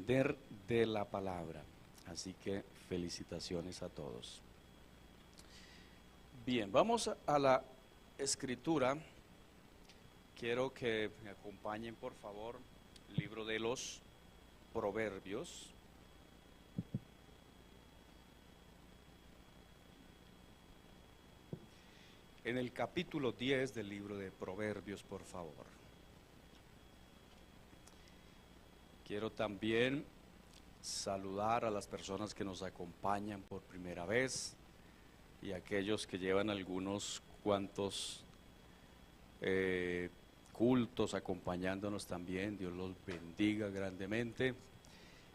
aprender de la palabra. Así que felicitaciones a todos. Bien, vamos a la escritura. Quiero que me acompañen, por favor, el libro de los Proverbios. En el capítulo 10 del libro de Proverbios, por favor. Quiero también saludar a las personas que nos acompañan por primera vez y a aquellos que llevan algunos cuantos cultos acompañándonos también. Dios los bendiga grandemente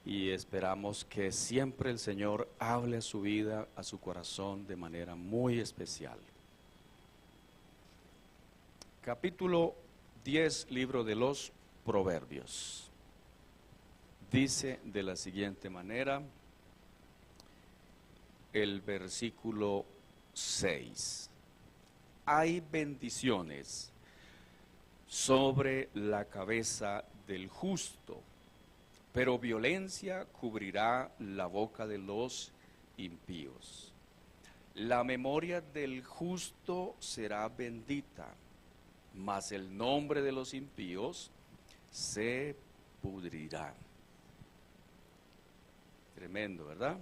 y esperamos que siempre el Señor hable a su vida, a su corazón de manera muy especial. Capítulo 10, libro de los Proverbios. Dice de la siguiente manera el versículo 6. Hay bendiciones sobre la cabeza del justo, pero violencia cubrirá la boca de los impíos. La memoria del justo será bendita, mas el nombre de los impíos se pudrirá. Tremendo, ¿verdad?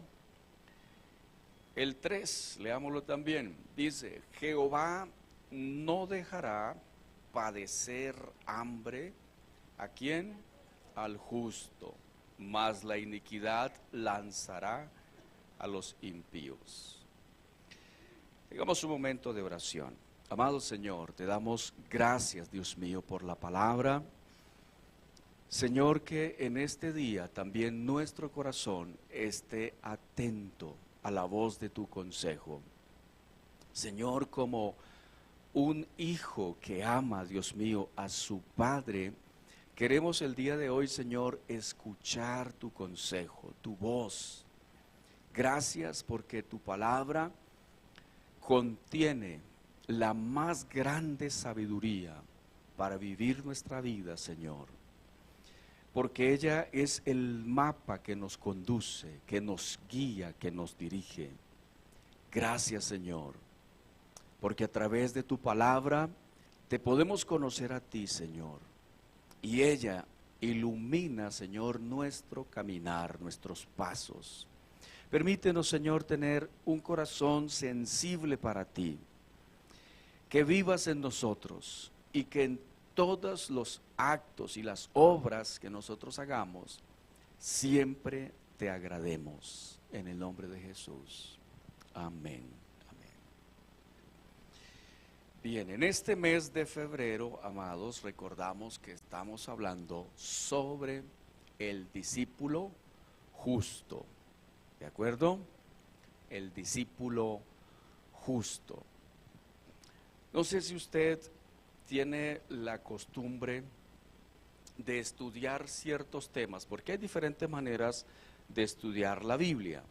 El 3, leámoslo también, dice: Jehová no dejará padecer hambre, ¿a quién? Al justo, mas la iniquidad lanzará a los impíos. Tengamos un momento de oración. Amado Señor, te damos gracias, Dios mío, por la palabra. Señor, que en este día también nuestro corazón esté atento a la voz de tu consejo. Señor, como un hijo que ama, Dios mío, a su padre, queremos el día de hoy, Señor, escuchar tu consejo, tu voz. Gracias porque tu palabra contiene la más grande sabiduría para vivir nuestra vida, Señor. Porque ella es el mapa que nos conduce, que nos guía, que nos dirige. Gracias, Señor, porque a través de tu palabra te podemos conocer a ti, Señor. Y ella ilumina, Señor, nuestro caminar, nuestros pasos. Permítenos, Señor, tener un corazón sensible para ti. Que vivas en nosotros y que en todos los actos y las obras que nosotros hagamos, siempre te agrademos. En el nombre de Jesús. Amén. Amén. Bien, en este mes de febrero, amados, recordamos que estamos hablando sobre el discípulo justo. ¿De acuerdo? El discípulo justo. No sé si usted tiene la costumbre de estudiar ciertos temas, porque hay diferentes maneras de estudiar la Biblia.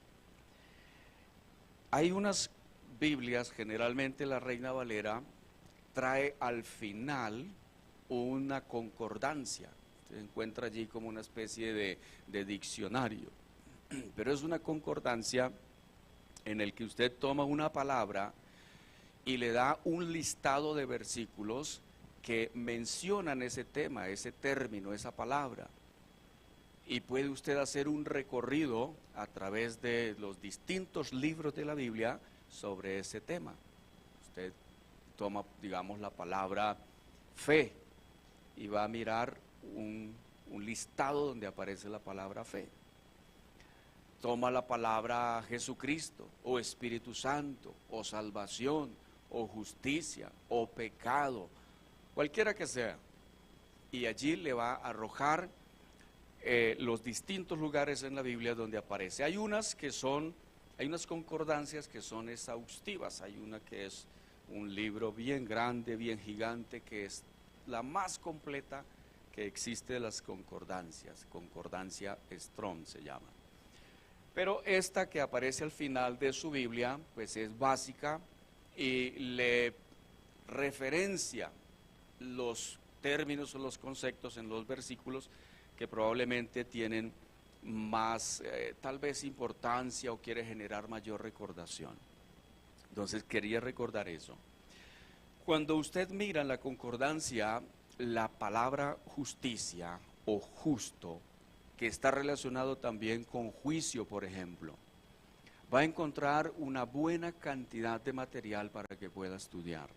Hay unas Biblias, generalmente la Reina Valera trae al final una concordancia. Se encuentra allí como una especie de diccionario, pero es una concordancia en el que usted toma una palabra y le da un listado de versículos que mencionan ese tema, ese término, esa palabra. Y puede usted hacer un recorrido a través de los distintos libros de la Biblia sobre ese tema. Usted toma, digamos, la palabra fe y va a mirar un listado donde aparece la palabra fe. Toma la palabra Jesucristo, o Espíritu Santo, o salvación, o justicia, o pecado, cualquiera que sea, y allí le va a arrojar los distintos lugares en la Biblia donde aparece. Hay unas concordancias que son exhaustivas. Hay una que es un libro bien grande, bien gigante, que es la más completa que existe de las concordancias. Concordancia Strong se llama. Pero esta que aparece al final de su Biblia, pues es básica y le referencia los términos o los conceptos en los versículos que probablemente tienen más tal vez importancia o quiere generar mayor recordación. Entonces quería recordar eso. Cuando usted mira en la concordancia la palabra justicia o justo, que está relacionado también con juicio, por ejemplo, va a encontrar una buena cantidad de material para que pueda estudiar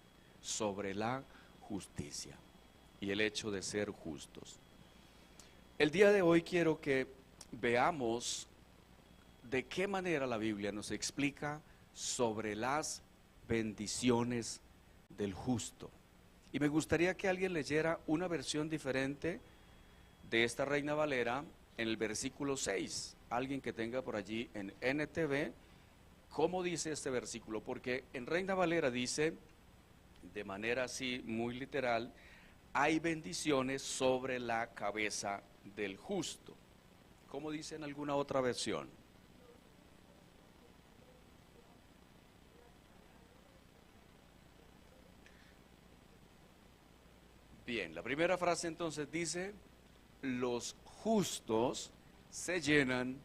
sobre la justicia y el hecho de ser justos. El día de hoy quiero que veamos de qué manera la Biblia nos explica sobre las bendiciones del justo. Y me gustaría que alguien leyera una versión diferente de esta Reina Valera en el versículo 6. Alguien que tenga por allí en NTV, ¿cómo dice este versículo? Porque en Reina Valera dice, de manera así muy literal, hay bendiciones sobre la cabeza del justo. ¿Cómo dice en alguna otra versión? Bien, la primera frase entonces dice, los justos se llenan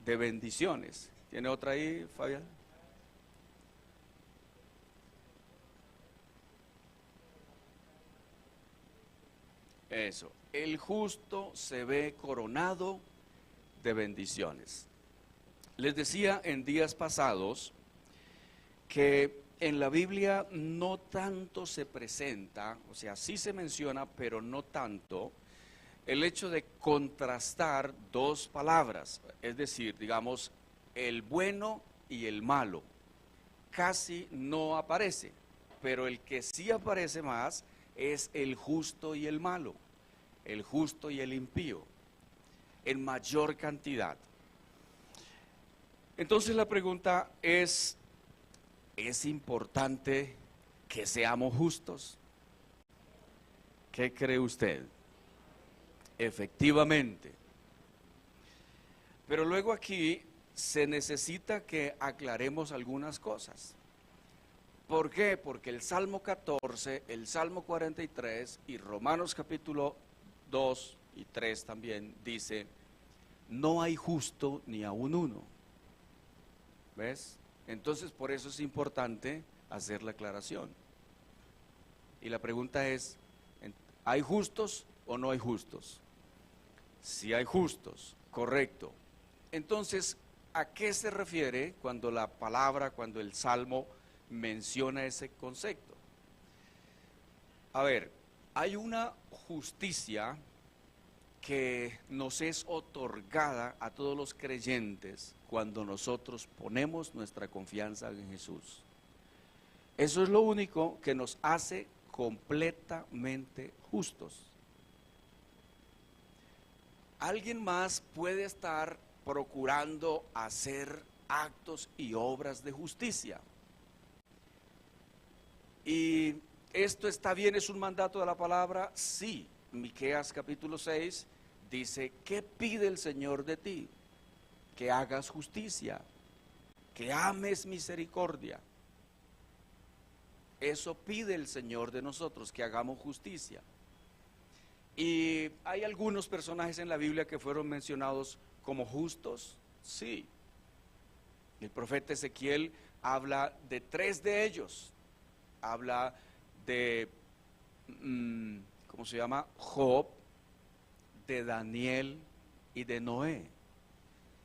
de bendiciones. ¿Tiene otra ahí, Fabián? Eso, el justo se ve coronado de bendiciones. Les decía en días pasados que en la Biblia no tanto se presenta, o sea, sí se menciona, pero no tanto, el hecho de contrastar dos palabras, es decir, digamos, el bueno y el malo. Casi no aparece, pero el que sí aparece más es el justo y el malo, el justo y el impío, en mayor cantidad. Entonces la pregunta ¿es importante que seamos justos? ¿Qué cree usted? Efectivamente. Pero luego aquí se necesita que aclaremos algunas cosas. ¿Por qué? Porque el Salmo 14, el Salmo 43 y Romanos capítulo 2 y 3 también dice, no hay justo ni aun uno. ¿Ves? Entonces por eso es importante hacer la aclaración. Y la pregunta es, ¿hay justos o no hay justos? Si hay justos, correcto. Entonces, ¿a qué se refiere cuando la palabra, cuando el Salmo menciona ese concepto? A ver, hay una justicia que nos es otorgada a todos los creyentes cuando nosotros ponemos nuestra confianza en Jesús. Eso es lo único que nos hace completamente justos. Alguien más puede estar procurando hacer actos y obras de justicia. ¿Y esto está bien? ¿Es un mandato de la palabra? Sí. Miqueas capítulo 6 dice, ¿qué pide el Señor de ti? Que hagas justicia, que ames misericordia. Eso pide el Señor de nosotros, que hagamos justicia. ¿Y hay algunos personajes en la Biblia que fueron mencionados como justos? Sí. El profeta Ezequiel habla de 3 de ellos. Habla de, ¿cómo se llama? Job, de Daniel y de Noé.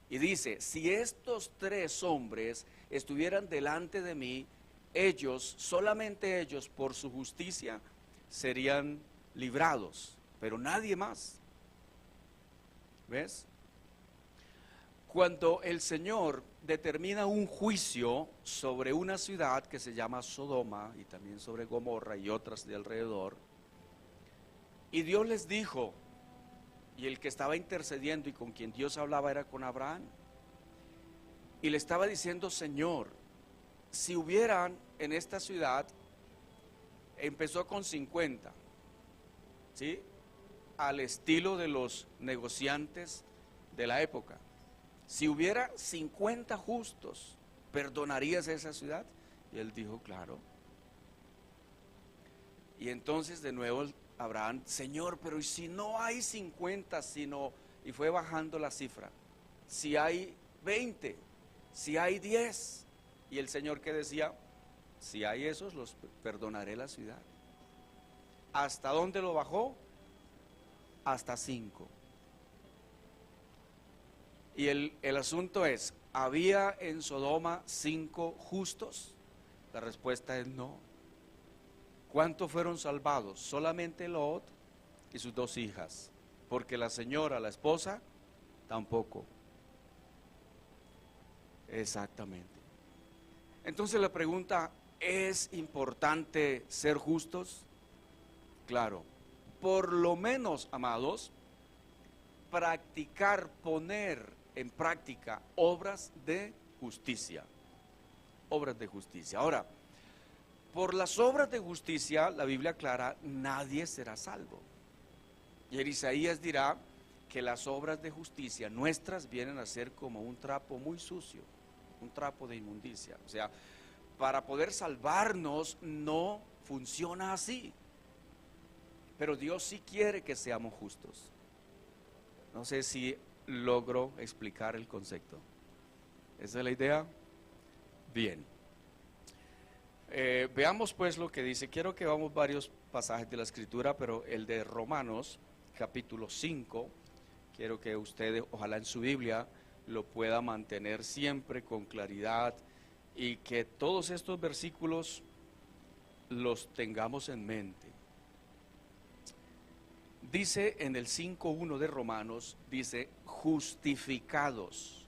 Y dice, si estos 3 hombres estuvieran delante de mí, ellos, solamente ellos, por su justicia, serían librados, pero nadie más. ¿Ves? Cuando el Señor determina un juicio sobre una ciudad que se llama Sodoma y también sobre Gomorra y otras de alrededor, y Dios les dijo, y el que estaba intercediendo y con quien Dios hablaba era con Abraham, y le estaba diciendo, Señor, si hubieran en esta ciudad, empezó con 50, ¿sí? Al estilo de los negociantes de la época. Si hubiera 50 justos, ¿perdonarías a esa ciudad? Y él dijo, claro. Y entonces de nuevo Abraham, Señor, pero ¿y si no hay 50, sino, y fue bajando la cifra. Si hay 20, si hay 10, y el Señor que decía, si hay esos, los perdonaré la ciudad. ¿Hasta dónde lo bajó? Hasta 5. Y el asunto es, ¿había en Sodoma 5 justos? La respuesta es no. ¿Cuántos fueron salvados? Solamente Lot y sus 2 hijas, porque la señora, la esposa, tampoco. Exactamente. Entonces la pregunta, ¿es importante ser justos? Claro. Por lo menos, amados, practicar, poner en práctica obras de justicia. Obras de justicia. Ahora, por las obras de justicia, la Biblia aclara, nadie será salvo. Y en Isaías dirá que las obras de justicia nuestras vienen a ser como un trapo muy sucio, un trapo de inmundicia. O sea, para poder salvarnos no funciona así. Pero Dios sí quiere que seamos justos. No sé si logro explicar el concepto. ¿Esa es la idea? Bien. Veamos pues lo que dice. Quiero que vamos varios pasajes de la Escritura, pero el de Romanos, capítulo 5, quiero que ustedes, ojalá en su Biblia, lo pueda mantener siempre con claridad y que todos estos versículos los tengamos en mente. Dice en el 5:1 de Romanos, dice, justificados.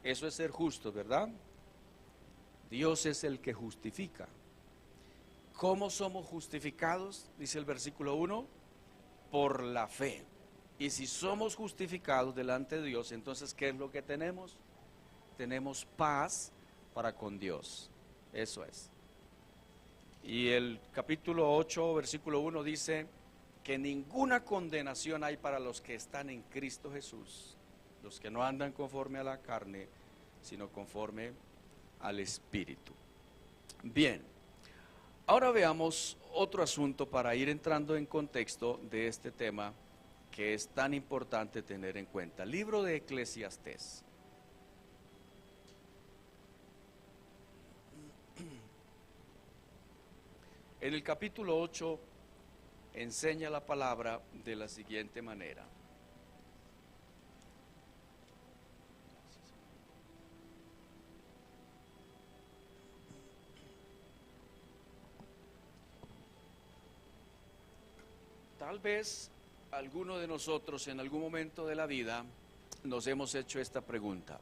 Eso es ser justos, ¿verdad? Dios es el que justifica. ¿Cómo somos justificados? Dice el versículo 1, por la fe. Y si somos justificados delante de Dios, entonces ¿qué es lo que tenemos? Tenemos paz para con Dios. Eso es. Y el capítulo 8, versículo 1 dice que ninguna condenación hay para los que están en Cristo Jesús, los que no andan conforme a la carne, sino conforme al Espíritu. Bien, ahora veamos otro asunto para ir entrando en contexto de este tema que es tan importante tener en cuenta. Libro de Eclesiastés. En el capítulo 8 enseña la palabra de la siguiente manera. Tal vez alguno de nosotros en algún momento de la vida nos hemos hecho esta pregunta.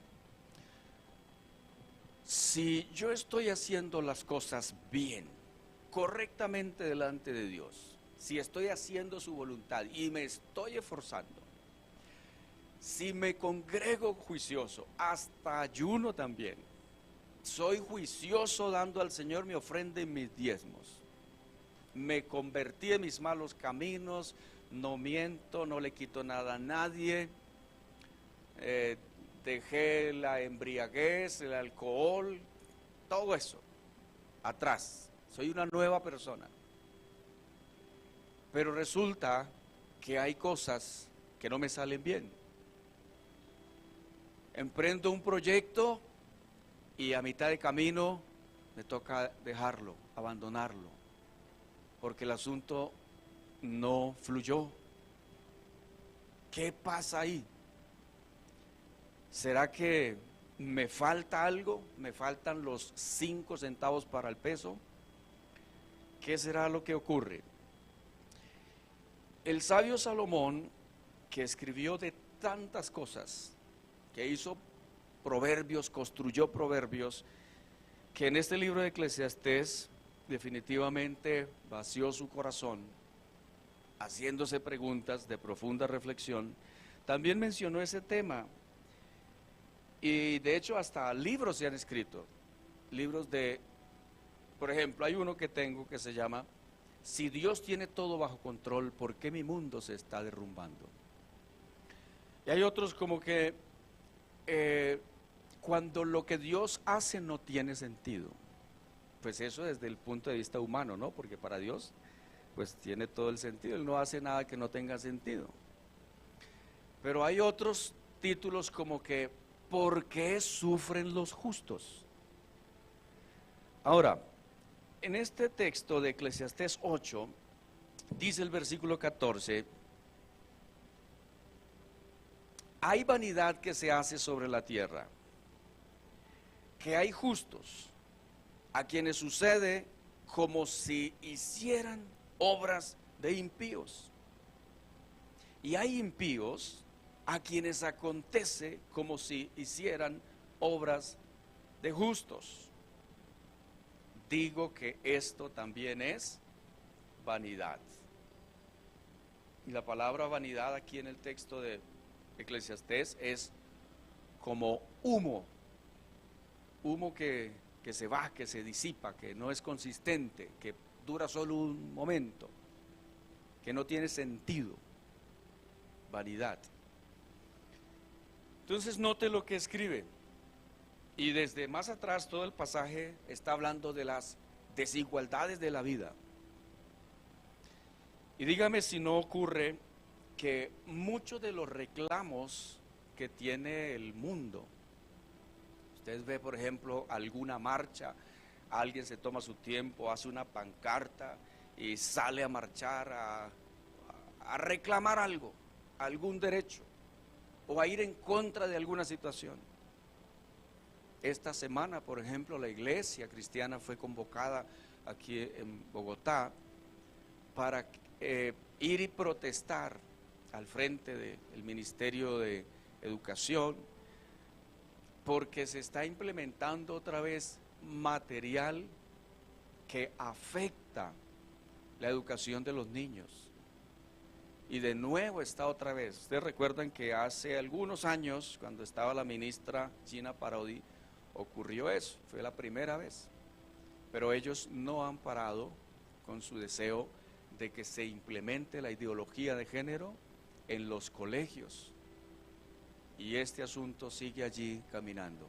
Si yo estoy haciendo las cosas bien, correctamente delante de Dios, si estoy haciendo su voluntad y me estoy esforzando, si me congrego juicioso, hasta ayuno también, soy juicioso dando al Señor mi ofrenda y mis diezmos, me convertí en mis malos caminos, no miento, no le quito nada a nadie, dejé la embriaguez, el alcohol, todo eso atrás, soy una nueva persona. Pero resulta que hay cosas que no me salen bien. Emprendo un proyecto y a mitad de camino me toca dejarlo, abandonarlo, porque el asunto no fluyó. ¿Qué pasa ahí? ¿Será que me falta algo? ¿Me faltan los 5 centavos para el peso? ¿Qué será lo que ocurre? El sabio Salomón, que escribió de tantas cosas, que hizo proverbios, construyó proverbios, que en este libro de Eclesiastés definitivamente vació su corazón, haciéndose preguntas de profunda reflexión, también mencionó ese tema. Y de hecho hasta libros se han escrito, libros de, por ejemplo, hay uno que tengo que se llama Si Dios tiene todo bajo control, ¿por qué mi mundo se está derrumbando? Y hay otros como que cuando lo que Dios hace no tiene sentido. Pues eso desde el punto de vista humano, ¿no? Porque para Dios pues tiene todo el sentido, Él no hace nada que no tenga sentido. Pero hay otros títulos como que ¿por qué sufren los justos? Ahora, en este texto de Eclesiastés 8, dice el versículo 14, hay vanidad que se hace sobre la tierra, que hay justos, a quienes sucede como si hicieran obras de impíos. Y hay impíos a quienes acontece como si hicieran obras de justos. Digo que esto también es vanidad. Y la palabra vanidad aquí en el texto de Eclesiastés es como humo, humo que se va, que se disipa, que no es consistente, que dura solo un momento, que no tiene sentido. Vanidad. Entonces note lo que escribe. Y desde más atrás todo el pasaje está hablando de las desigualdades de la vida. Y dígame si no ocurre que muchos de los reclamos que tiene el mundo, usted ve por ejemplo alguna marcha, alguien se toma su tiempo, hace una pancarta y sale a marchar a reclamar algo, algún derecho, o a ir en contra de alguna situación. Esta semana, por ejemplo, la iglesia cristiana fue convocada aquí en Bogotá para ir y protestar al frente del Ministerio de Educación, porque se está implementando otra vez material que afecta la educación de los niños. Y de nuevo está otra vez. Ustedes recuerdan que hace algunos años, cuando estaba la ministra Gina Parodi, ocurrió eso, fue la primera vez. Pero ellos no han parado con su deseo de que se implemente la ideología de género en los colegios. Y este asunto sigue allí caminando.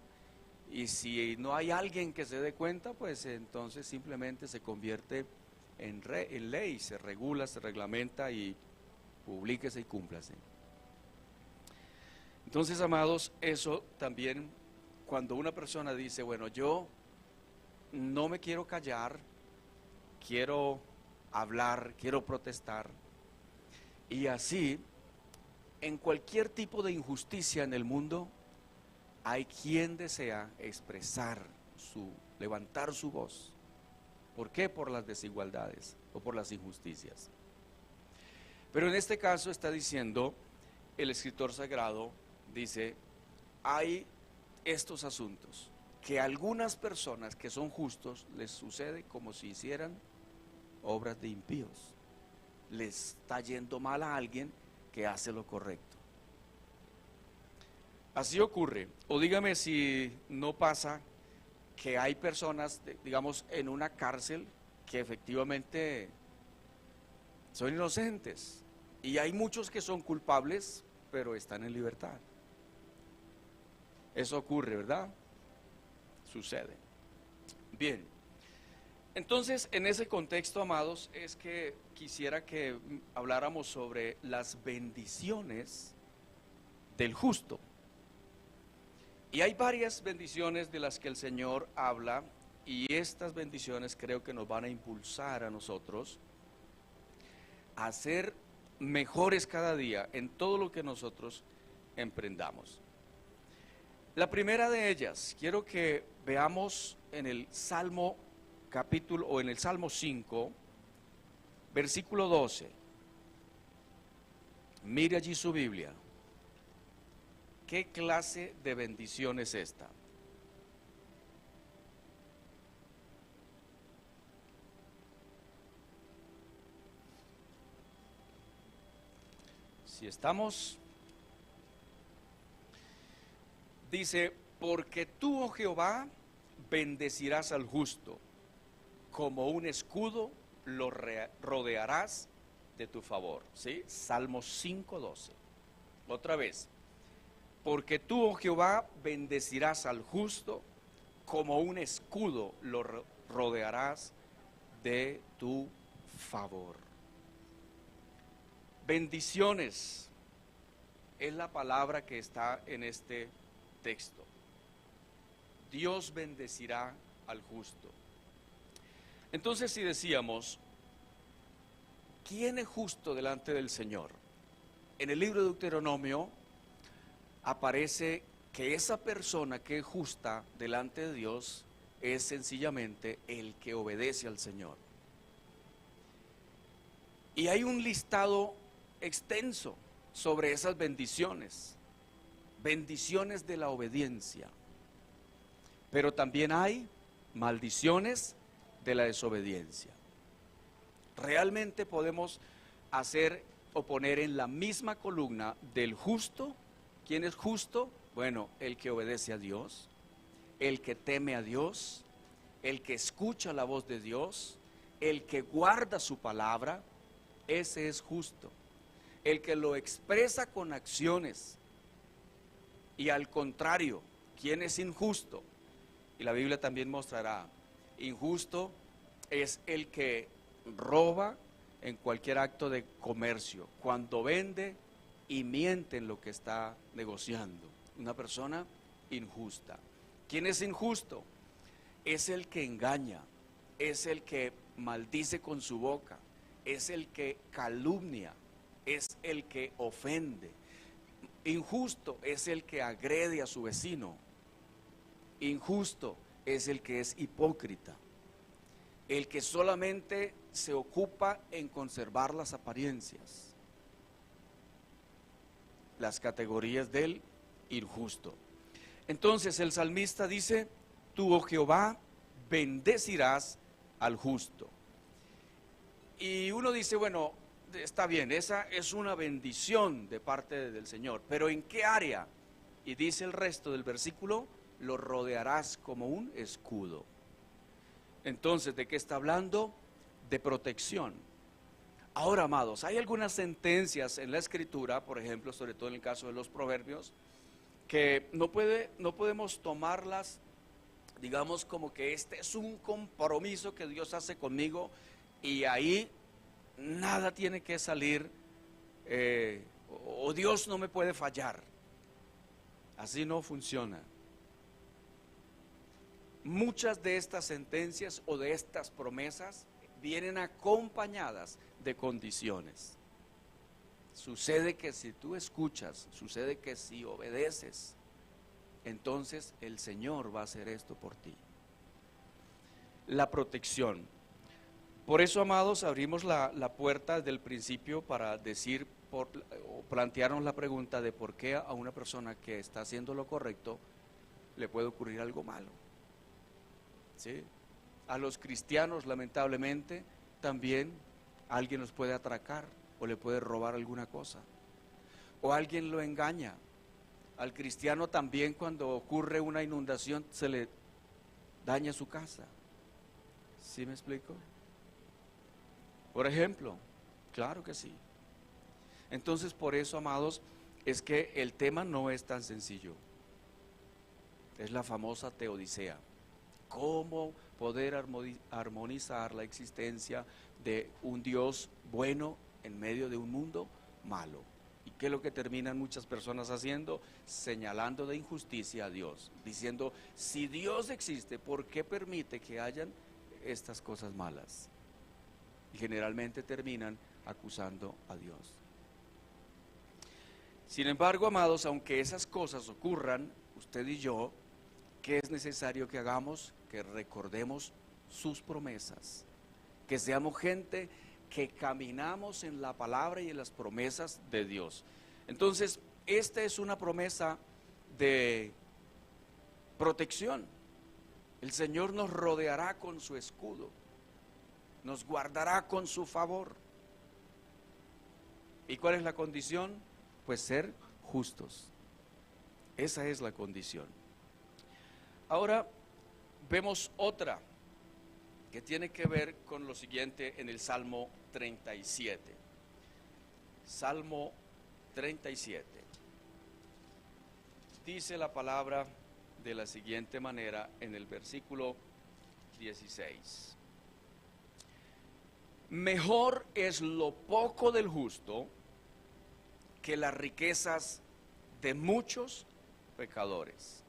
Y si no hay alguien que se dé cuenta, pues entonces simplemente se convierte en ley, se regula, se reglamenta y publíquese y cúmplase. Entonces, amados, eso también, cuando una persona dice, bueno, yo no me quiero callar, quiero hablar, quiero protestar, y así, en cualquier tipo de injusticia en el mundo, hay quien desea expresar levantar su voz. ¿Por qué? Por las desigualdades o por las injusticias. Pero en este caso está diciendo, el escritor sagrado dice, hay estos asuntos que a algunas personas que son justos les sucede como si hicieran obras de impíos. Les está yendo mal a alguien que hace lo correcto. Así ocurre. O dígame si no pasa que hay personas, digamos, en una cárcel que efectivamente son inocentes. Y hay muchos que son culpables, pero están en libertad. Eso ocurre, ¿verdad? Sucede. Bien. Entonces, en ese contexto, amados, es que quisiera que habláramos sobre las bendiciones del justo. Y hay varias bendiciones de las que el Señor habla, y estas bendiciones creo que nos van a impulsar a nosotros a ser mejores cada día en todo lo que nosotros emprendamos. La primera de ellas, quiero que veamos en el Salmo capítulo, o en el Salmo 5, versículo 12. Mire allí su Biblia. ¿Qué clase de bendición es esta? Si estamos, dice, porque tú, oh Jehová, bendecirás al justo, como un escudo lo rodearás de tu favor. ¿Sí? Salmo 5:12. Otra vez, porque tú, oh Jehová, bendecirás al justo, como un escudo lo rodearás de tu favor. Bendiciones es la palabra que está en este texto. Dios bendecirá al justo. Entonces, si decíamos, ¿quién es justo delante del Señor? En el libro de Deuteronomio aparece que esa persona que es justa delante de Dios es sencillamente el que obedece al Señor. Y hay un listado extenso sobre esas bendiciones, bendiciones de la obediencia. Pero también hay maldiciones de la desobediencia. Realmente podemos hacer o poner en la misma columna del justo. ¿Quién es justo? Bueno, el que obedece a Dios, el que teme a Dios, el que escucha la voz de Dios, el que guarda su palabra, ese es justo. El que lo expresa con acciones. Y al contrario, ¿quién es injusto? Y la Biblia también mostrará, injusto es el que roba en cualquier acto de comercio, cuando vende y miente en lo que está negociando. Una persona injusta. ¿Quién es injusto? Es el que engaña, es el que maldice con su boca, es el que calumnia, es el que ofende. Injusto es el que agrede a su vecino. Injusto es el que es hipócrita, el que solamente se ocupa en conservar las apariencias. Las categorías del injusto. Entonces el salmista dice, tú, oh Jehová, bendecirás al justo. Y uno dice, bueno, está bien, esa es una bendición de parte del Señor, pero ¿en qué área? Y dice el resto del versículo, lo rodearás como un escudo. Entonces, ¿de qué está hablando? De protección. Ahora, amados, hay algunas sentencias en la Escritura, por ejemplo, sobre todo en el caso de los Proverbios, que no podemos tomarlas, digamos, como que este es un compromiso que Dios hace conmigo y ahí nada tiene que salir, o Dios no me puede fallar. Así no funciona. Muchas de estas sentencias o de estas promesas vienen acompañadas de condiciones. Sucede que si tú escuchas, sucede que si obedeces, entonces el Señor va a hacer esto por ti. La protección. Por eso, amados, abrimos la puerta desde el principio para decir, o plantearnos la pregunta de por qué a una persona que está haciendo lo correcto le puede ocurrir algo malo. ¿Sí? A los cristianos, lamentablemente, también alguien los puede atracar o le puede robar alguna cosa, o alguien lo engaña. Al cristiano también, cuando ocurre una inundación, se le daña su casa. ¿Sí me explico? Por ejemplo, claro que sí. Entonces, por eso, amados, es que el tema no es tan sencillo. Es la famosa teodicea. ¿Cómo poder armonizar la existencia de un Dios bueno en medio de un mundo malo? ¿Y qué es lo que terminan muchas personas haciendo? Señalando de injusticia a Dios, diciendo, si Dios existe, ¿por qué permite que hayan estas cosas malas? Y generalmente terminan acusando a Dios. Sin embargo, amados, aunque esas cosas ocurran, usted y yo, ¿qué es necesario que hagamos? Que recordemos sus promesas, que seamos gente que caminamos en la palabra y en las promesas de Dios. Entonces, esta es una promesa de protección. El Señor nos rodeará con su escudo, nos guardará con su favor. ¿Y cuál es la condición? Pues ser justos. Esa es la condición. Ahora vemos otra que tiene que ver con lo siguiente en el Salmo 37. Salmo 37. Dice la palabra de la siguiente manera en el versículo 16. Mejor es lo poco del justo que las riquezas de muchos pecadores.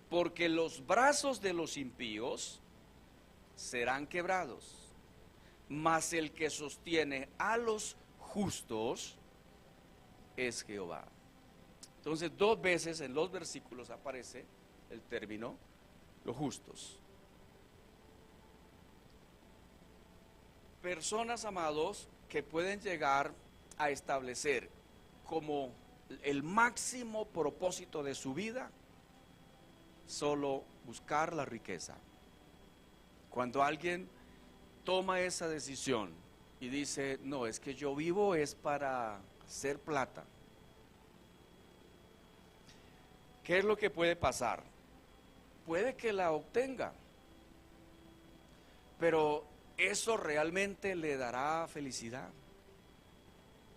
Porque los brazos de los impíos serán quebrados, mas el que sostiene a los justos es Jehová. Entonces, dos veces en los versículos aparece el término los justos. Personas, amados, que pueden llegar a establecer como el máximo propósito de su vida solo buscar la riqueza. Cuando alguien toma esa decisión y dice, no, es que yo vivo es para hacer plata, ¿qué es lo que puede pasar? Puede que la obtenga, pero ¿eso realmente le dará felicidad?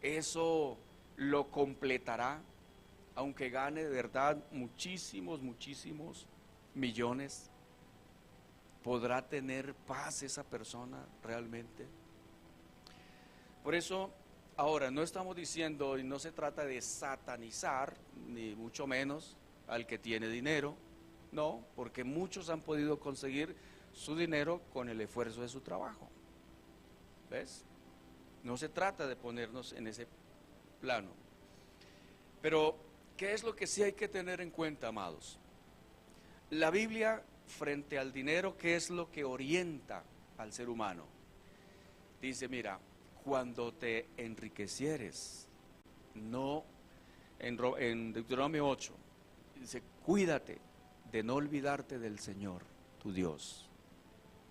¿Eso lo completará? Aunque gane de verdad muchísimos millones, ¿podrá tener paz esa persona realmente? Por eso, ahora, no estamos diciendo, y no se trata de satanizar, ni mucho menos al que tiene dinero, no, porque muchos han podido conseguir su dinero con el esfuerzo de su trabajo. ¿Ves? No se trata de ponernos en ese plano. Pero, ¿qué es lo que sí hay que tener en cuenta, amados? La Biblia, frente al dinero, ¿qué es lo que orienta al ser humano? Dice, mira, cuando te enriquecieres, no, en Deuteronomio 8, dice, cuídate de no olvidarte del Señor, tu Dios.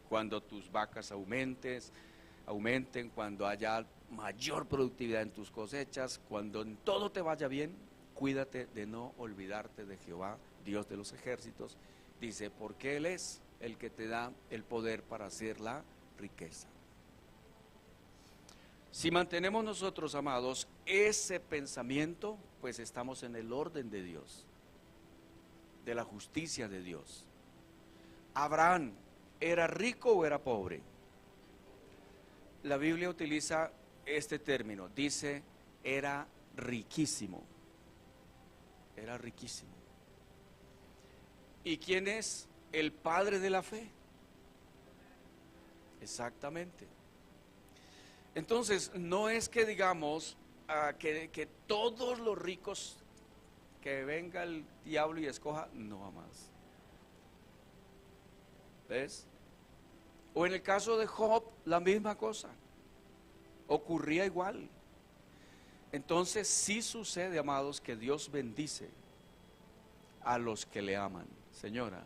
Cuando tus vacas aumenten, cuando haya mayor productividad en tus cosechas, cuando en todo te vaya bien, cuídate de no olvidarte de Jehová, Dios de los ejércitos. Dice, porque Él es el que te da el poder para hacer la riqueza. Si mantenemos nosotros, amados, ese pensamiento, pues estamos en el orden de Dios, de la justicia de Dios. Abraham, ¿era rico o era pobre? La Biblia utiliza este término, dice, era riquísimo. Era riquísimo. ¿Y quién es el padre de la fe? Exactamente. Entonces, no es que digamos que todos los ricos, que venga el diablo y escoja, no más. ¿Ves? O en el caso de Job, la misma cosa. Ocurría igual. Entonces, sí sucede, amados, que Dios bendice a los que le aman. Señora.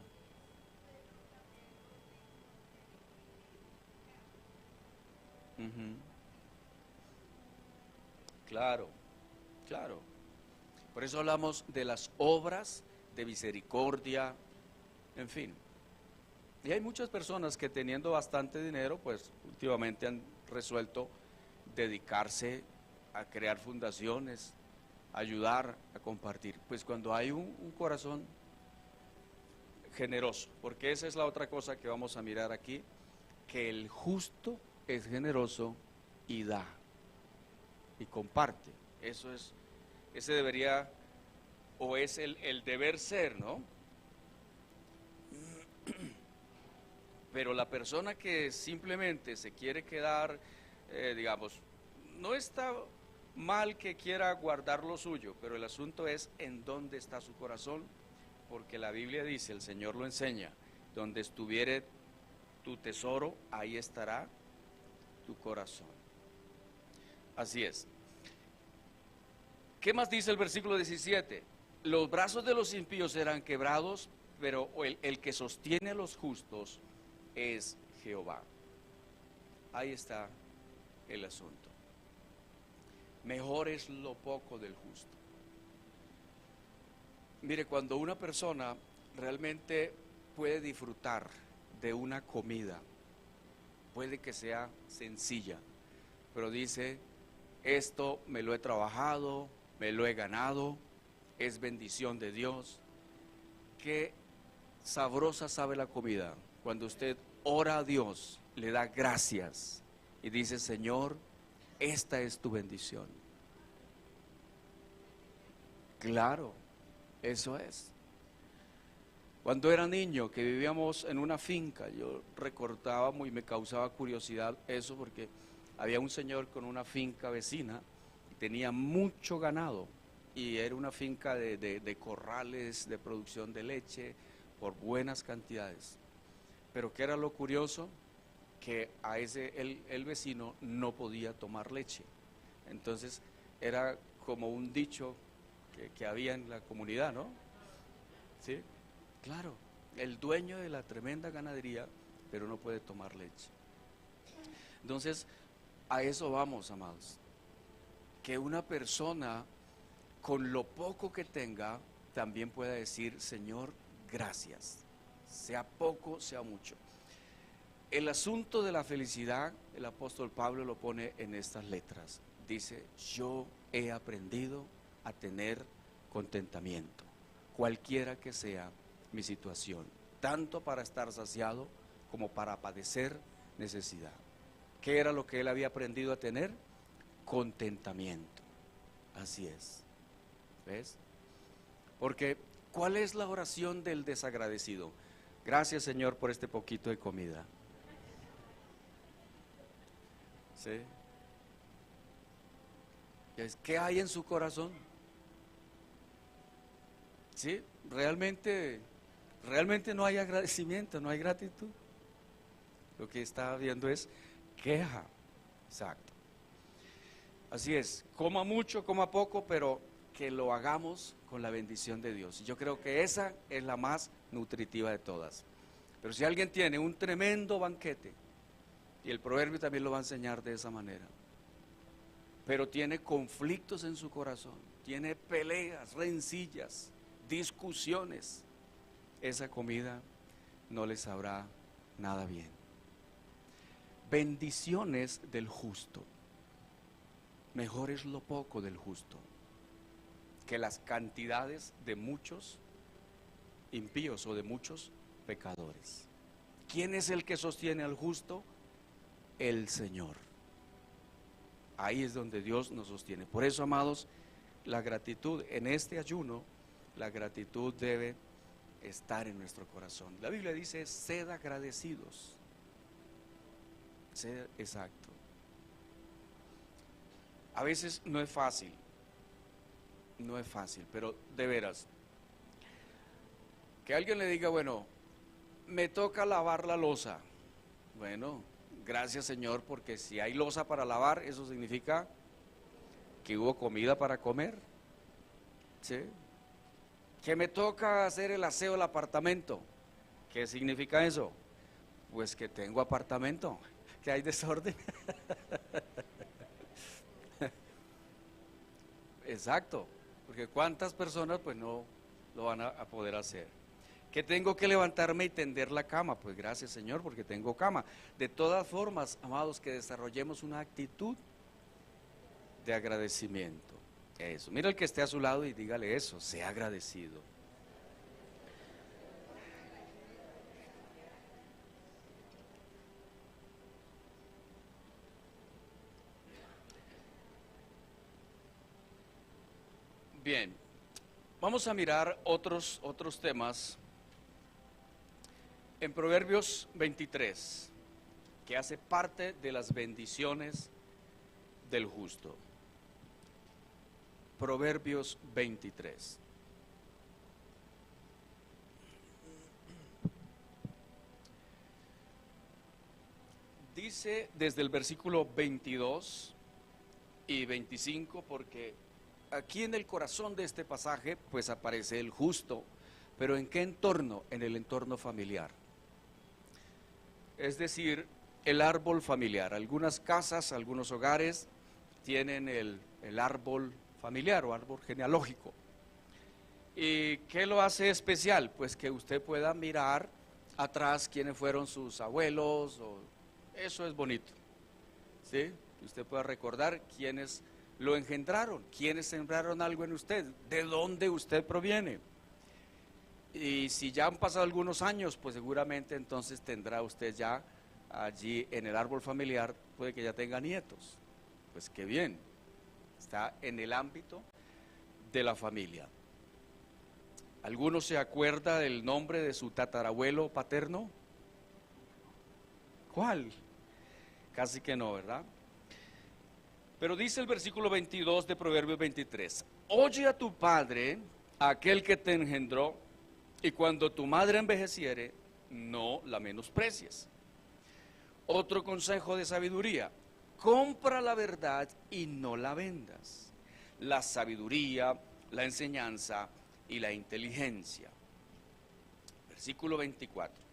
Claro, claro. Por eso hablamos de las obras de misericordia, en fin. Y hay muchas personas que teniendo bastante dinero, pues últimamente han resuelto dedicarse a crear fundaciones, ayudar, a compartir. Pues cuando hay un corazón generoso, porque esa es la otra cosa que vamos a mirar aquí, que el justo es generoso y da y comparte. Eso es, ese debería, o es el deber ser, ¿no? Pero la persona que simplemente se quiere quedar, digamos, no está mal que quiera guardar lo suyo, pero el asunto es en dónde está su corazón, porque la Biblia dice, el Señor lo enseña, donde estuviere tu tesoro, ahí estará tu corazón. Así es. ¿Qué más dice el versículo 17? Los brazos de los impíos serán quebrados, pero el que sostiene a los justos es Jehová. Ahí está el asunto. Mejor es lo poco del justo. Mire, cuando una persona realmente puede disfrutar de una comida, puede que sea sencilla, pero dice, esto me lo he trabajado, me lo he ganado, es bendición de Dios. Qué sabrosa sabe la comida cuando usted ora a Dios, le da gracias y dice, Señor, esta es tu bendición. Claro, eso es. Cuando era niño, que vivíamos en una finca, yo recordaba y me causaba curiosidad eso, porque había un señor con una finca vecina y tenía mucho ganado, y era una finca de corrales de producción de leche por buenas cantidades. Pero ¿qué era lo curioso? Que a el vecino no podía tomar leche. Entonces era como un dicho que había en la comunidad, ¿no? ¿Sí? Claro, el dueño de la tremenda ganadería, pero no puede tomar leche. Entonces, a eso vamos, amados. Que una persona, con lo poco que tenga, también pueda decir: Señor, gracias. Sea poco, sea mucho. El asunto de la felicidad, el apóstol Pablo lo pone en estas letras. Dice: yo he aprendido a tener contentamiento, cualquiera que sea mi situación, tanto para estar saciado como para padecer necesidad. ¿Qué era lo que él había aprendido a tener? Contentamiento. Así es. ¿Ves? Porque ¿cuál es la oración del desagradecido? Gracias, Señor, por este poquito de comida. ¿Sí? ¿Qué hay en su corazón? ¿Sí? Realmente no hay agradecimiento, no hay gratitud. Lo que está viendo es queja. Exacto. Así es, coma mucho, coma poco, pero que lo hagamos con la bendición de Dios. Yo creo que esa es la más nutritiva de todas. Pero si alguien tiene un tremendo banquete, y el proverbio también lo va a enseñar de esa manera, pero tiene conflictos en su corazón, tiene peleas, rencillas, discusiones, esa comida no le sabrá nada bien. Bendiciones del justo. Mejor es lo poco del justo que las cantidades de muchos impíos o de muchos pecadores. ¿Quién es el que sostiene al justo? El Señor. Ahí es donde Dios nos sostiene. Por eso, amados, la gratitud en este ayuno, la gratitud debe estar en nuestro corazón. La Biblia dice: sed agradecidos. Sed, exacto. A veces no es fácil, pero de veras, que alguien le diga: bueno, me toca lavar la loza. Bueno, gracias, Señor, porque si hay loza para lavar, eso significa que hubo comida para comer. ¿Sí? Que me toca hacer el aseo del apartamento. ¿Qué significa eso? Pues que tengo apartamento, que hay desorden. Exacto, porque cuántas personas pues no lo van a poder hacer. Que tengo que levantarme y tender la cama, pues gracias, Señor, porque tengo cama. De todas formas, amados, que desarrollemos una actitud de agradecimiento. Eso, mira el que esté a su lado y dígale eso: sea agradecido. Bien, vamos a mirar otros temas en Proverbios 23, que hace parte de las bendiciones del justo. Proverbios 23. Dice desde el versículo 22 y 25, porque aquí en el corazón de este pasaje pues aparece el justo, pero ¿en qué entorno? En el entorno familiar. Es decir, el árbol familiar. Algunas casas, algunos hogares tienen el árbol familiar o árbol genealógico. ¿Y qué lo hace especial? Pues que usted pueda mirar atrás quiénes fueron sus abuelos, eso es bonito, ¿sí? Usted pueda recordar quiénes lo engendraron, quiénes sembraron algo en usted, de dónde usted proviene. Y si ya han pasado algunos años, pues seguramente entonces tendrá usted ya allí en el árbol familiar, puede que ya tenga nietos. Pues qué bien, está en el ámbito de la familia. ¿Alguno se acuerda del nombre de su tatarabuelo paterno? ¿Cuál? Casi que no, ¿verdad? Pero dice el versículo 22 de Proverbios 23: oye a tu padre, a aquel que te engendró, y cuando tu madre envejeciere, no la menosprecies. Otro consejo de sabiduría: compra la verdad y no la vendas. La sabiduría, la enseñanza y la inteligencia. Versículo 24: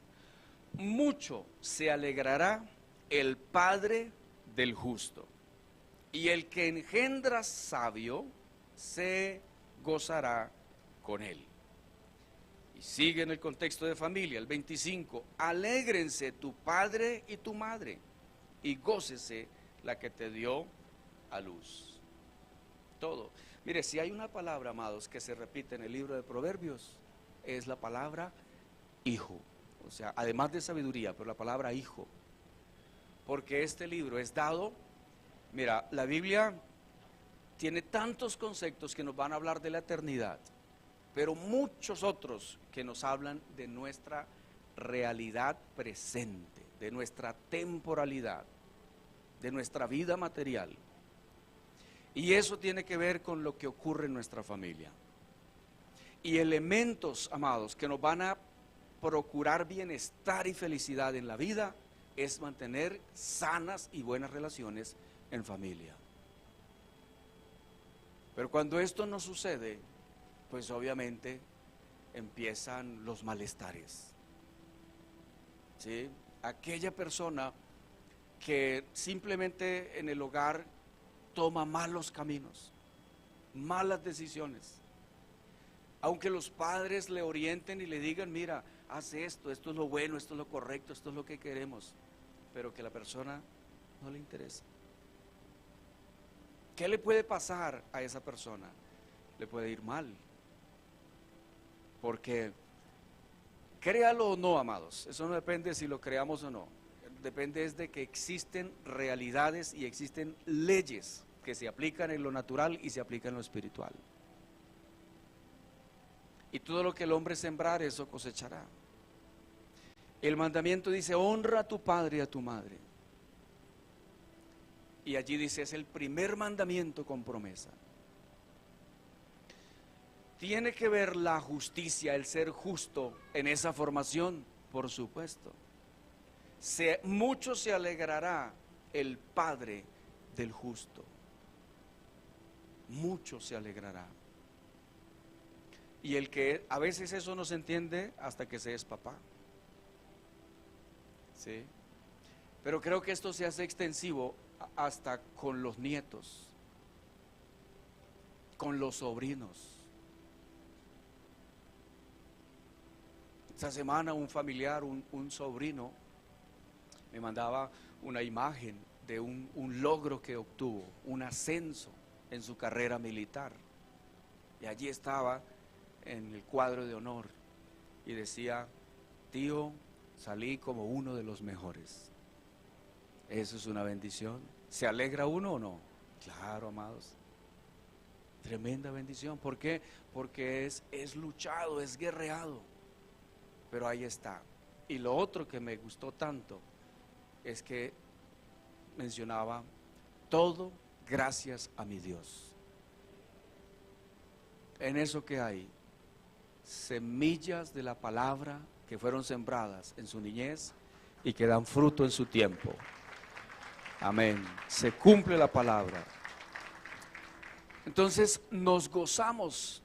mucho se alegrará el padre del justo, y el que engendra sabio se gozará con él. Y sigue en el contexto de familia, el 25: alégrense tu padre y tu madre, y gócese la que te dio a luz. Todo. Mire, si hay una palabra, amados, que se repite en el libro de Proverbios, es la palabra hijo. O sea, además de sabiduría, pero la palabra hijo. Porque este libro es dado, mira, la Biblia tiene tantos conceptos que nos van a hablar de la eternidad, pero muchos otros que nos hablan de nuestra realidad presente, de nuestra temporalidad, de nuestra vida material. Y eso tiene que ver con lo que ocurre en nuestra familia. Y elementos, amados, que nos van a procurar bienestar y felicidad en la vida es mantener sanas y buenas relaciones en familia. Pero cuando esto no sucede, pues obviamente empiezan los malestares. ¿Sí? Aquella persona que simplemente en el hogar toma malos caminos, malas decisiones, aunque los padres le orienten y le digan: mira, haz esto, esto es lo bueno, esto es lo correcto, esto es lo que queremos, pero que la persona no le interesa. ¿Qué le puede pasar a esa persona? Le puede ir mal, porque créalo o no, amados, eso no depende si lo creamos o no, depende es de que existen realidades y existen leyes que se aplican en lo natural y se aplican en lo espiritual. Y todo lo que el hombre sembrar, eso cosechará. El mandamiento dice: honra a tu padre y a tu madre. Y allí dice, es el primer mandamiento con promesa. ¿Tiene que ver la justicia, el ser justo en esa formación? Por supuesto. Mucho se alegrará el padre del justo. Mucho se alegrará. Y el que a veces eso no se entiende hasta que se es papá. ¿Sí? Pero creo que esto se hace extensivo hasta con los nietos, con los sobrinos. Esta semana un familiar, un sobrino, me mandaba una imagen de un logro que obtuvo, un ascenso en su carrera militar. Y allí estaba en el cuadro de honor y decía: tío, salí como uno de los mejores. Eso es una bendición. ¿Se alegra uno o no? Claro, amados. Tremenda bendición. ¿Por qué? Porque es luchado, es guerreado. Pero ahí está. Y lo otro que me gustó tanto es que mencionaba: todo gracias a mi Dios. En eso que hay semillas de la palabra que fueron sembradas en su niñez y que dan fruto en su tiempo. Amén. Se cumple la palabra. Entonces nos gozamos.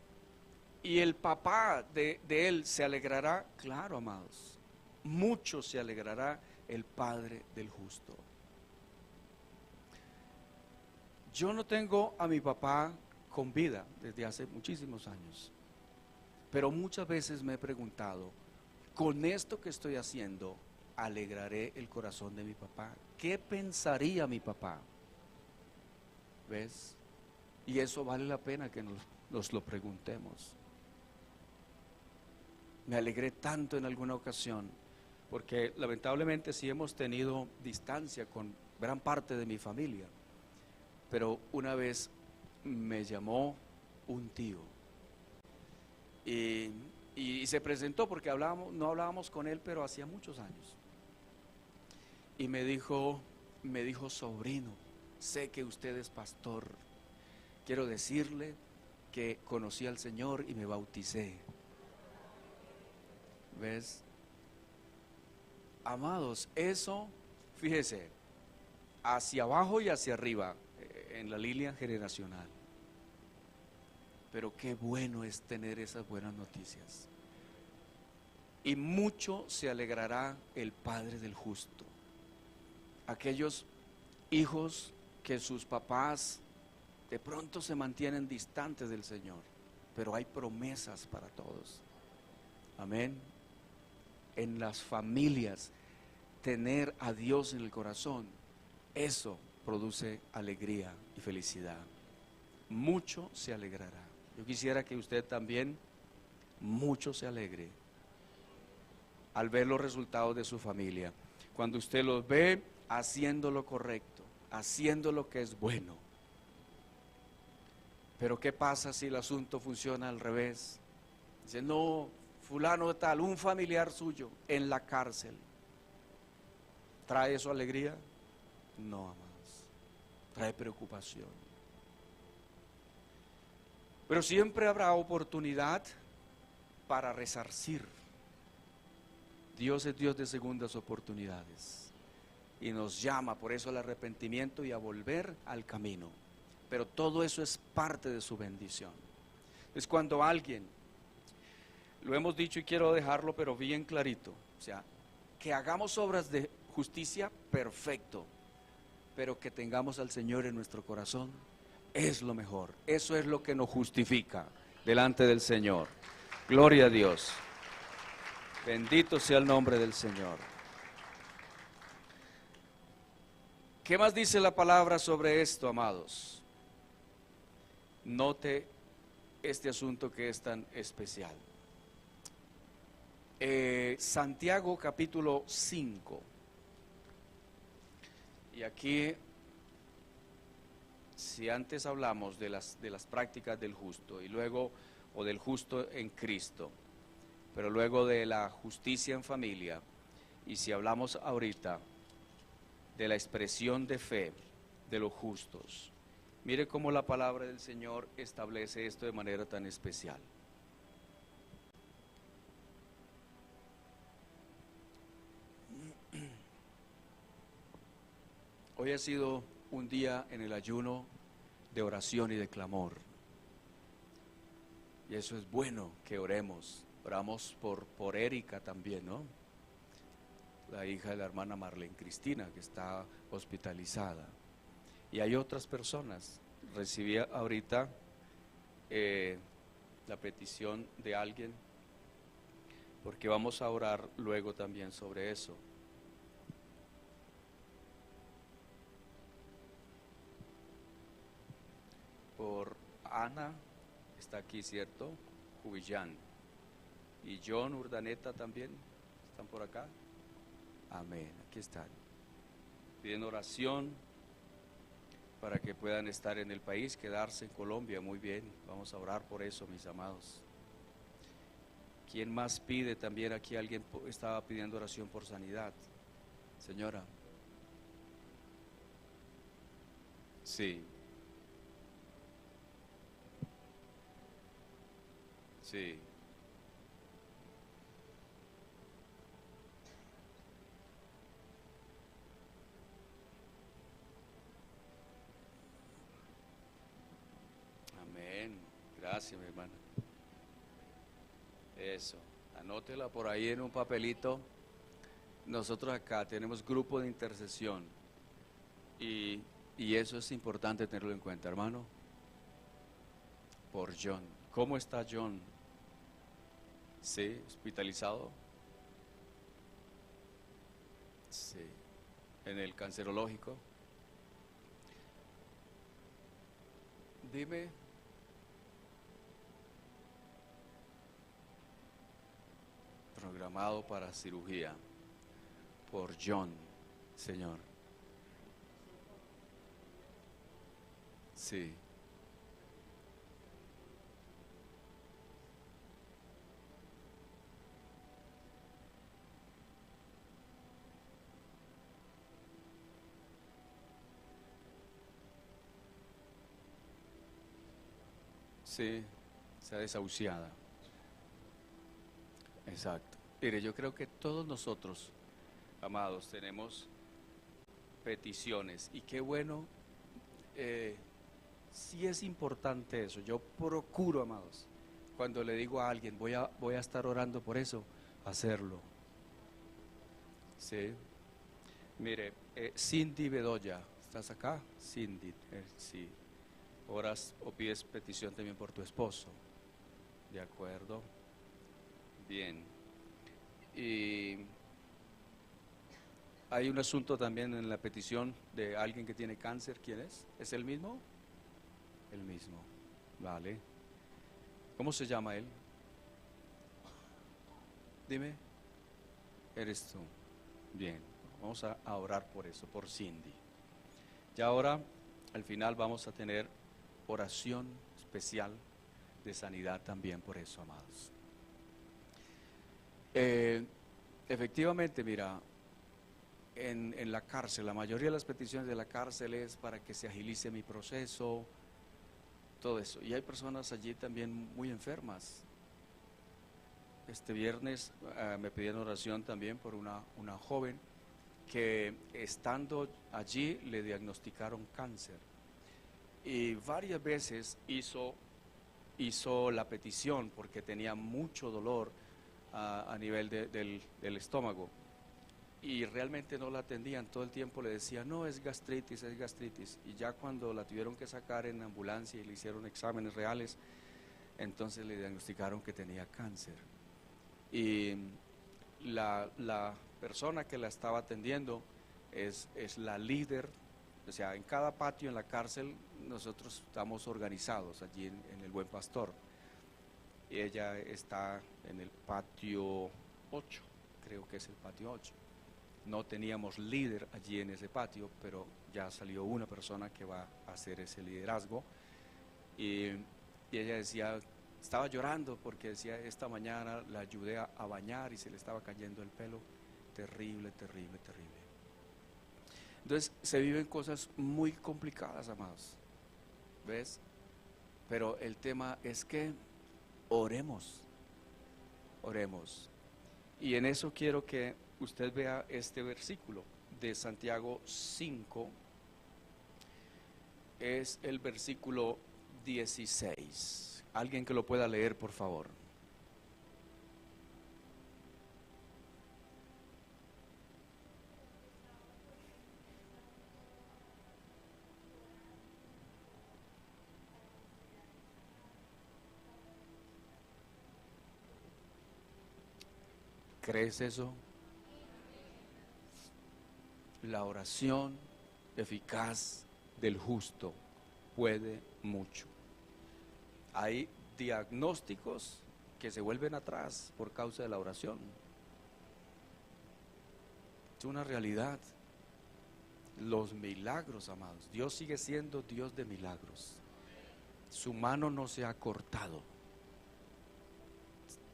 Y el papá de él se alegrará. Claro, amados, mucho se alegrará el padre del justo. Yo no tengo a mi papá con vida desde hace muchísimos años, pero muchas veces me he preguntado: con esto que estoy haciendo, ¿alegraré el corazón de mi papá? ¿Qué pensaría mi papá? ¿Ves? Y eso vale la pena que nos lo preguntemos. Me alegré tanto en alguna ocasión, porque lamentablemente sí hemos tenido distancia con gran parte de mi familia, pero una vez me llamó un tío. Y, y se presentó porque no hablábamos con él, pero hacía muchos años. Y me dijo, sobrino, sé que usted es pastor. Quiero decirle que conocí al Señor y me bauticé. ¿Ves? Amados, eso, fíjese, hacia abajo y hacia arriba, en la línea generacional. Pero qué bueno es tener esas buenas noticias. Y mucho se alegrará el Padre del justo. Aquellos hijos que sus papás de pronto se mantienen distantes del Señor, pero hay promesas para todos. Amén. En las familias, tener a Dios en el corazón, eso produce alegría y felicidad. Mucho se alegrará. Yo quisiera que usted también mucho se alegre al ver los resultados de su familia. Cuando usted los ve haciendo lo correcto, haciendo lo que es bueno. Pero ¿qué pasa si el asunto funciona al revés? Dice, no, fulano de tal, un familiar suyo en la cárcel. ¿Trae eso alegría? No, amados. Trae preocupación. Pero siempre habrá oportunidad para resarcir. Dios es Dios de segundas oportunidades y nos llama por eso al arrepentimiento y a volver al camino. Pero todo eso es parte de su bendición. Es cuando alguien, lo hemos dicho y quiero dejarlo pero bien clarito, o sea, que hagamos obras de justicia, perfecto, pero que tengamos al Señor en nuestro corazón es lo mejor. Eso es lo que nos justifica delante del Señor. Gloria a Dios. Bendito sea el nombre del Señor. ¿Qué más dice la palabra sobre esto, amados? Note este asunto que es tan especial. Santiago capítulo 5. Y aquí, si antes hablamos de las prácticas del justo y luego, o del justo en Cristo, pero luego de la justicia en familia, y si hablamos ahorita de la expresión de fe de los justos, mire cómo la palabra del Señor establece esto de manera tan especial. Hoy ha sido un día en el ayuno de oración y de clamor, y eso es bueno que oremos. Oramos por Erika también, ¿no? La hija de la hermana Marlene Cristina, que está hospitalizada. Y hay otras personas. Recibí ahorita la petición de alguien, porque vamos a orar luego también sobre eso. Por Ana, está aquí, ¿cierto? Juvillán. Y John Urdaneta también, ¿están por acá? Amén, aquí están. Piden oración para que puedan estar en el país, quedarse en Colombia, muy bien, vamos a orar por eso, mis amados. ¿Quién más pide? También aquí alguien estaba pidiendo oración por sanidad. Señora. Sí. Sí. Amén. Gracias, mi hermana. Eso. Anótela por ahí en un papelito. Nosotros acá tenemos grupo de intercesión. Y eso es importante tenerlo en cuenta, hermano. Por John. ¿Cómo está John? Sí, hospitalizado. Sí. En el cancerológico. Dime. Programado para cirugía. Por John, Señor. Sí. Sí, sea desahuciada. Exacto. Mire, yo creo que todos nosotros, amados, tenemos peticiones y qué bueno, sí es importante eso. Yo procuro, amados, cuando le digo a alguien, voy a estar orando por eso, hacerlo. Sí. Mire, Cindy Bedoya, ¿estás acá? Cindy, sí. Oras o pides petición también por tu esposo. ¿De acuerdo? Bien. Y hay un asunto también en la petición de alguien que tiene cáncer. ¿Quién es? ¿Es el mismo? El mismo. Vale. ¿Cómo se llama él? Dime. Eres tú. Bien. Vamos a orar por eso, por Cindy. Y ahora, al final, vamos a tener oración especial de sanidad también por eso, amados. Efectivamente, mira, en la cárcel, la mayoría de las peticiones de la cárcel es para que se agilice mi proceso, todo eso. Y hay personas allí también muy enfermas. Este viernes me pidieron oración también por una joven que estando allí le diagnosticaron cáncer. Y varias veces hizo la petición porque tenía mucho dolor a nivel del estómago y realmente no la atendían. Todo el tiempo le decían, no, es gastritis, es gastritis. Y ya cuando la tuvieron que sacar en ambulancia y le hicieron exámenes reales, entonces le diagnosticaron que tenía cáncer. Y la persona que la estaba atendiendo es la líder. O sea, en cada patio en la cárcel nosotros estamos organizados allí en el Buen Pastor. Y ella está en el patio 8, creo que es el patio 8. No teníamos líder allí en ese patio, pero ya salió una persona que va a hacer ese liderazgo. Y ella decía, estaba llorando porque decía, esta mañana la ayudé a bañar y se le estaba cayendo el pelo. Terrible, terrible, terrible. Entonces se viven cosas muy complicadas, amados. ¿Ves? Pero el tema es que oremos, oremos. Y en eso quiero que usted vea este versículo de Santiago 5, es el versículo 16. Alguien que lo pueda leer, por favor. ¿Crees eso? La oración eficaz del justo puede mucho. Hay diagnósticos que se vuelven atrás por causa de la oración. Es una realidad. Los milagros, amados. Dios sigue siendo Dios de milagros. Su mano no se ha cortado.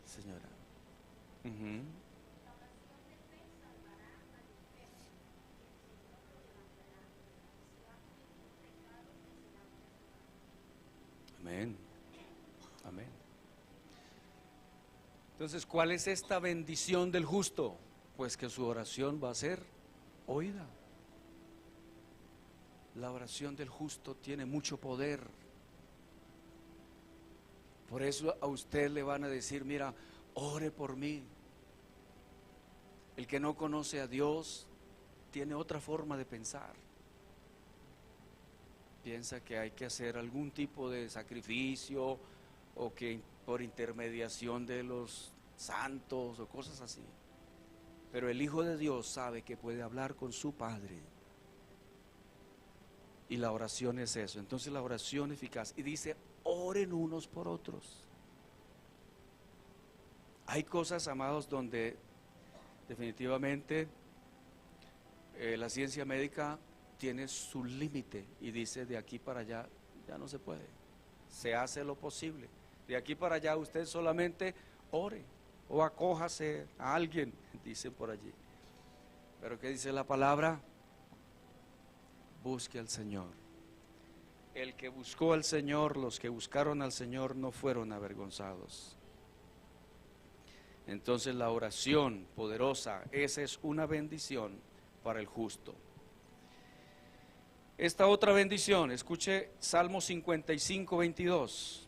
Señora. Uh-huh. Amén. Amén. Entonces, ¿cuál es esta bendición del justo? Pues que su oración va a ser oída. La oración del justo tiene mucho poder. Por eso a usted le van a decir, mira, ore por mí. El que no conoce a Dios tiene otra forma de pensar. Piensa que hay que hacer algún tipo de sacrificio o que por intermediación de los santos o cosas así. Pero el Hijo de Dios sabe que puede hablar con su Padre. Y la oración es eso. Entonces la oración eficaz. Y dice, oren unos por otros. Hay cosas, amados, donde definitivamente la ciencia médica tiene su límite y dice, de aquí para allá ya no se puede. Se hace lo posible. De aquí para allá usted solamente ore o acójase a alguien, dicen por allí. Pero ¿qué dice la palabra? Busque al Señor. El que buscó al Señor, los que buscaron al Señor no fueron avergonzados. Entonces la oración poderosa, esa es una bendición para el justo. Esta otra bendición, escuche Salmo 55, 22.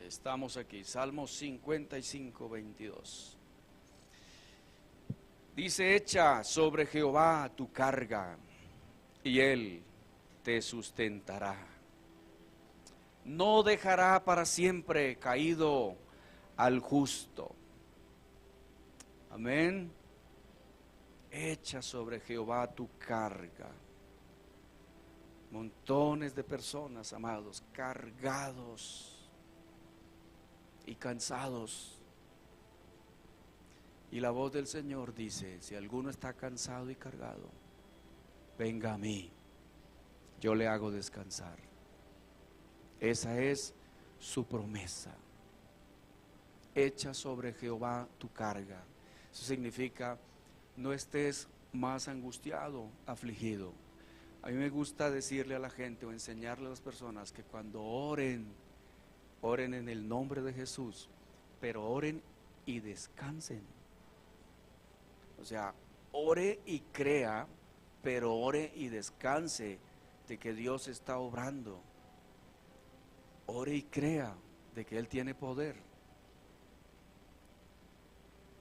Estamos aquí, Salmo 55, 22. Dice: echa sobre Jehová tu carga, y Él te sustentará. No dejará para siempre caído al justo. Amén. Echa sobre Jehová tu carga. Montones de personas, amados, cargados y cansados. Y la voz del Señor dice: si alguno está cansado y cargado, venga a mí, yo le hago descansar. Esa es su promesa. Echa sobre Jehová tu carga. Eso significa: no estés más angustiado, afligido. A mí me gusta decirle a la gente o enseñarle a las personas que cuando oren, oren en el nombre de Jesús, pero oren y descansen. O sea, ore y crea, pero ore y descanse de que Dios está obrando. Ore y crea de que Él tiene poder.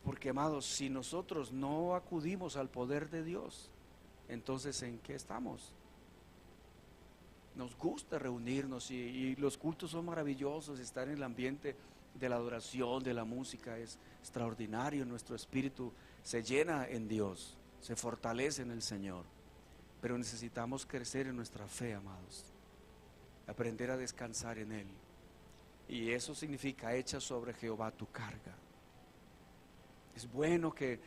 Porque, amados, si nosotros no acudimos al poder de Dios, entonces ¿en qué estamos? Nos gusta reunirnos y los cultos son maravillosos, estar en el ambiente de la adoración, de la música es extraordinario, nuestro espíritu se llena en Dios, se fortalece en el Señor, pero necesitamos crecer en nuestra fe, amados, aprender a descansar en Él, y eso significa: echa sobre Jehová tu carga. Es bueno que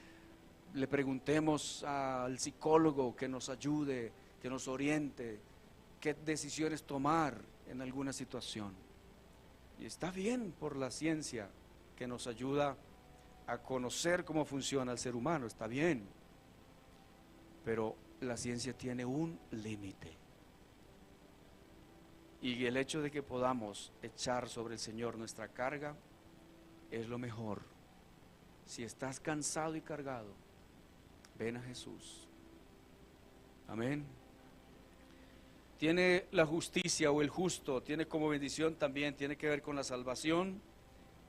le preguntemos al psicólogo que nos ayude, que nos oriente, qué decisiones tomar en alguna situación. Y está bien por la ciencia que nos ayuda a conocer cómo funciona el ser humano, está bien. Pero la ciencia tiene un límite. Y el hecho de que podamos echar sobre el Señor nuestra carga es lo mejor. Si estás cansado y cargado, ven a Jesús. Amén. ¿Tiene la justicia o el justo, tiene como bendición también, tiene que ver con la salvación?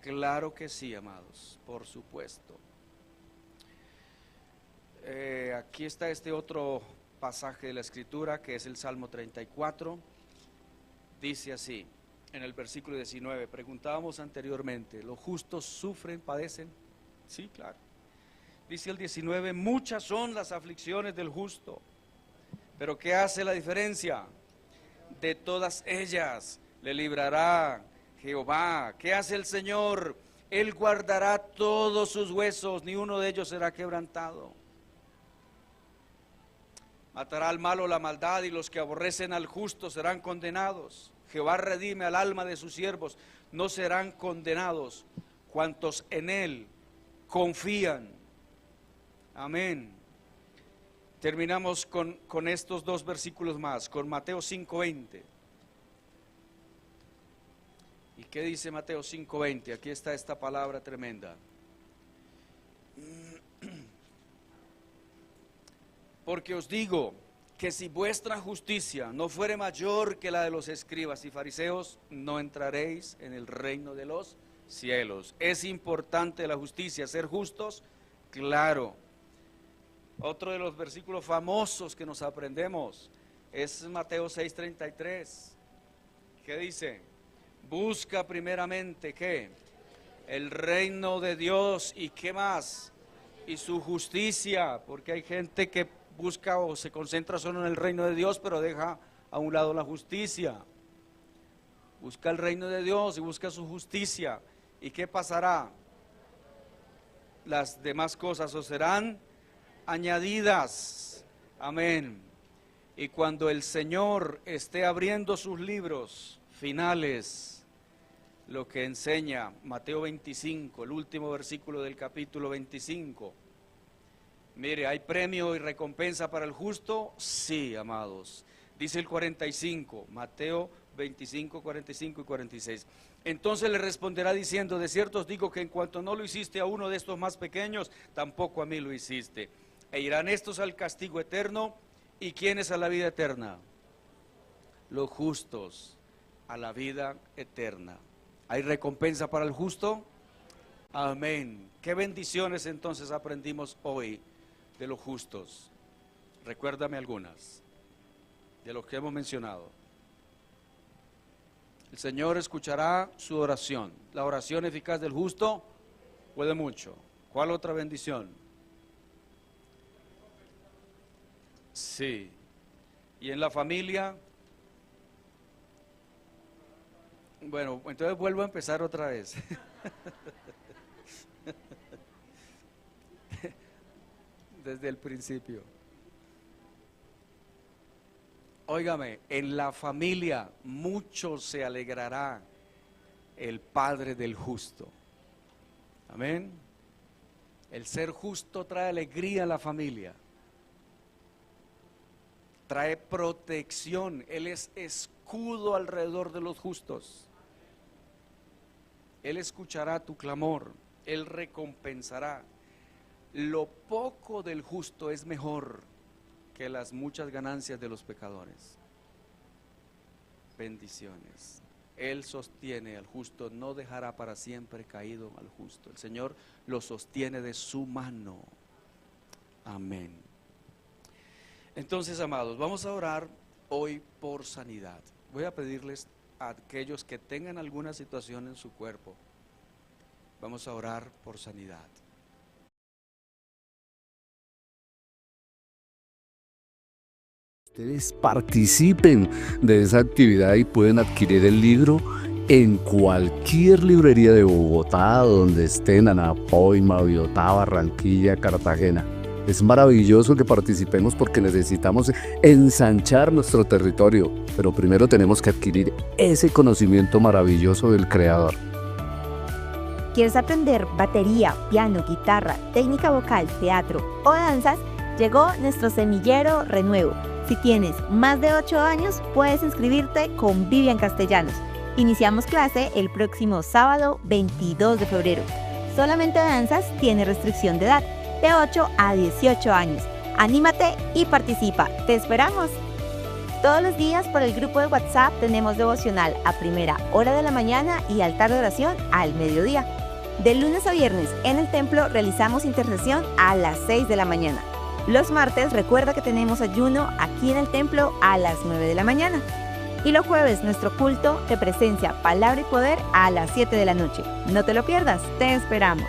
Claro que sí, amados, por supuesto. Aquí está este otro pasaje de la Escritura, que es el Salmo 34. Dice así, en el versículo 19, preguntábamos anteriormente, ¿los justos sufren, padecen? Sí, claro. Dice el 19, muchas son las aflicciones del justo, pero ¿qué hace la diferencia? De todas ellas le librará Jehová. ¿Qué hace el Señor? Él guardará todos sus huesos, ni uno de ellos será quebrantado. Matará al malo la maldad, y los que aborrecen al justo serán condenados. Jehová redime al alma de sus siervos, no serán condenados cuantos en Él confían. Amén. Terminamos con estos dos versículos más, con Mateo 5:20. ¿Y qué dice Mateo 5:20? Aquí está esta palabra tremenda. Porque os digo que si vuestra justicia no fuere mayor que la de los escribas y fariseos, no entraréis en el reino de los cielos. ¿Es importante la justicia, ser justos? Claro. Otro de los versículos famosos que nos aprendemos es Mateo 6:33. ¿Qué dice? Busca primeramente, ¿qué? El reino de Dios, ¿y qué más? Y su justicia, porque hay gente que busca o se concentra solo en el reino de Dios, pero deja a un lado la justicia. Busca el reino de Dios y busca su justicia. ¿Y qué pasará? Las demás cosas os serán añadidas. Amén. Y cuando el Señor esté abriendo sus libros finales, lo que enseña Mateo 25, el último versículo del capítulo 25. Mire, ¿hay premio y recompensa para el justo? Sí, amados. Dice el 45, Mateo 25, 45 y 46. Entonces le responderá diciendo: de cierto os digo que en cuanto no lo hiciste a uno de estos más pequeños, tampoco a mí lo hiciste. E irán estos al castigo eterno, ¿y quiénes a la vida eterna? Los justos a la vida eterna. ¿Hay recompensa para el justo? Amén. ¿Qué bendiciones entonces aprendimos hoy de los justos? Recuérdame algunas de los que hemos mencionado. El Señor escuchará su oración. La oración eficaz del justo puede mucho. ¿Cuál otra bendición? Sí. ¿Y en la familia? Bueno, entonces vuelvo a empezar otra vez. Desde el principio. Óigame, en la familia mucho se alegrará el Padre del justo. Amén. El ser justo trae alegría a la familia. Trae protección. Él es escudo alrededor de los justos. Él escuchará tu clamor. Él recompensará. Lo poco del justo es mejor que las muchas ganancias de los pecadores. Bendiciones. Él sostiene al justo, no dejará para siempre caído al justo. El Señor lo sostiene de su mano. Amén. Entonces, amados, vamos a orar hoy por sanidad. Voy a pedirles a aquellos que tengan alguna situación en su cuerpo, vamos a orar por sanidad. Ustedes participen de esa actividad y pueden adquirir el libro en cualquier librería de Bogotá, donde estén, Anapoima, Biotá, Barranquilla, Cartagena. Es maravilloso que participemos porque necesitamos ensanchar nuestro territorio, pero primero tenemos que adquirir ese conocimiento maravilloso del Creador. ¿Quieres aprender batería, piano, guitarra, técnica vocal, teatro o danzas? Llegó nuestro semillero Renuevo. Si tienes más de 8 años, puedes inscribirte con Vivian Castellanos. Iniciamos clase el próximo sábado 22 de febrero. Solamente danzas tiene restricción de edad, de 8 a 18 años. Anímate y participa. ¡Te esperamos! Todos los días por el grupo de WhatsApp tenemos devocional a primera hora de la mañana y altar de oración al mediodía. De lunes a viernes en el templo realizamos intercesión a las 6 de la mañana. Los martes recuerda que tenemos ayuno aquí en el templo a las 9 de la mañana. Y los jueves nuestro culto de presencia, palabra y poder a las 7 de la noche. No te lo pierdas, te esperamos.